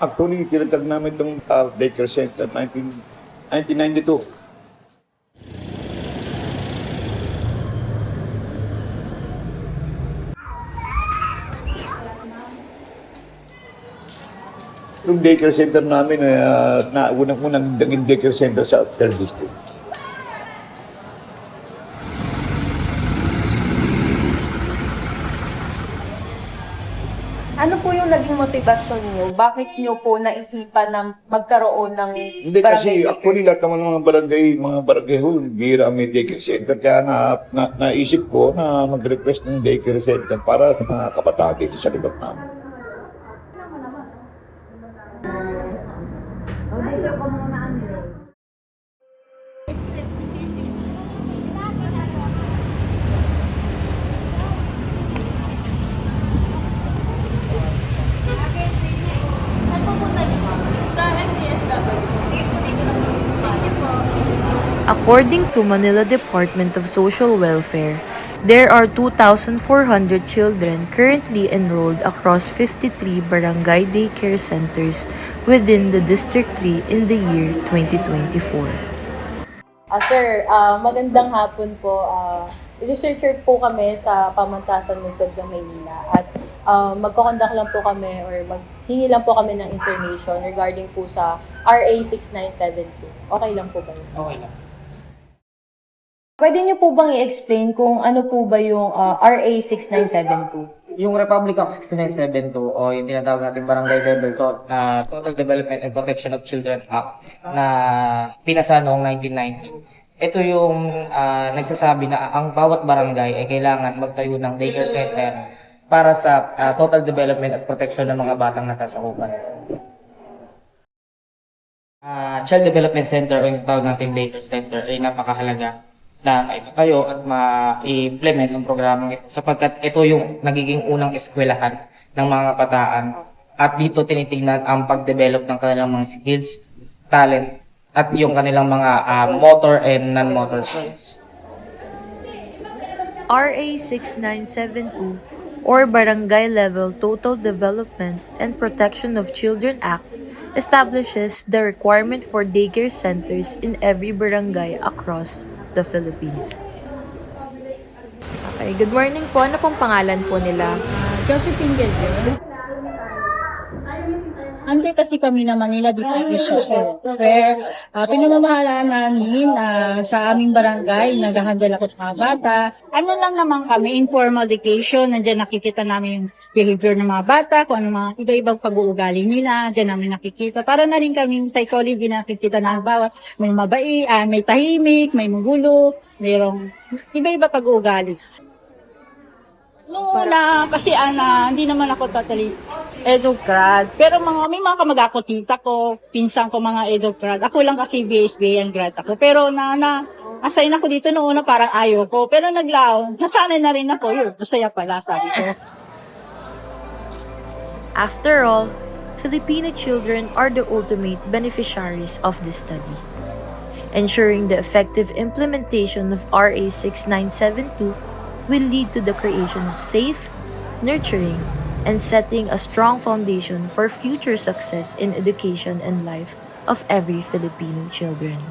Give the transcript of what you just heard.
Actually, tinatag namin itong daycare center 1992. Yung daycare center namin, na unang-unang naging daycare center sa 3rd District. Ano po yung naging motivasyon niyo? Bakit niyo po naisipan na magkaroon ng Hindi kasi barangay actually lahat naman ng mga barangay hall, bira may daycare center. Kaya naisip ko na mag-request ng daycare center para sa mga kabataan dito sa lugar namin. According to Manila Department of Social Welfare, there are 2,400 children currently enrolled across 53 barangay daycare centers within the District 3 in the year 2024. Sir, magandang hapon po. Researcher po kami sa Pamantasan Luzon ng Maynila at magko-conduct lang po kami or maghingi lang po kami ng information regarding po sa RA 6972. Okay lang po ba yun? Okay lang. Pwede niyo po bang i-explain kung ano po ba yung RA 6972? Yung Republic Act 6972 o yung tinatawag natin Barangay Level Total Development and Protection of Children Act na pinasa noong 1990. Ito yung nagsasabi na ang bawat barangay ay kailangan magtayo ng daycare center para sa total development at protection ng mga batang nasasakupan. Child Development Center o yung tawag natin daycare center ay napakahalaga na maipatayo at ma-implement ng programang ito sapagkat ito yung nagiging unang eskwelahan ng mga kabataan at dito tinitingnan ang pag-develop ng kanilang mga skills, talent at yung kanilang mga motor and non-motor skills. RA 6972 or Barangay Level Total Development and Protection of Children Act establishes the requirement for daycare centers in every barangay across the Philippines. Okay, good morning po. Ano pong pangalan po nila? Josephine Gelder. Under kasi kami na Manila District where pinamamahalaan namin sa aming barangay, nag-handle ako ng mga bata. Ano lang naman kami, informal education, nandiyan nakikita namin yung behavior ng mga bata, kung ano mga iba-ibang pag-uugali nila, nandiyan namin nakikita. Para na rin kami psychology nakikita na bawat may mabai, may tahimik, may magulo, mayroong iba-iba pag-uugali. No, kasi hindi naman ako totally edugrad. Pero may mga kamag-ako, tita ko, pinsan ko mga edugrad. Ako lang kasi BSBN grad ako. Pero assign ako dito noon na parang ayaw ko. Pero nasanay na rin ako. Yun, masaya pala, sabi ko. After all, Filipino children are the ultimate beneficiaries of this study. Ensuring the effective implementation of RA 6972 will lead to the creation of safe, nurturing, and setting a strong foundation for future success in education and life of every Filipino children.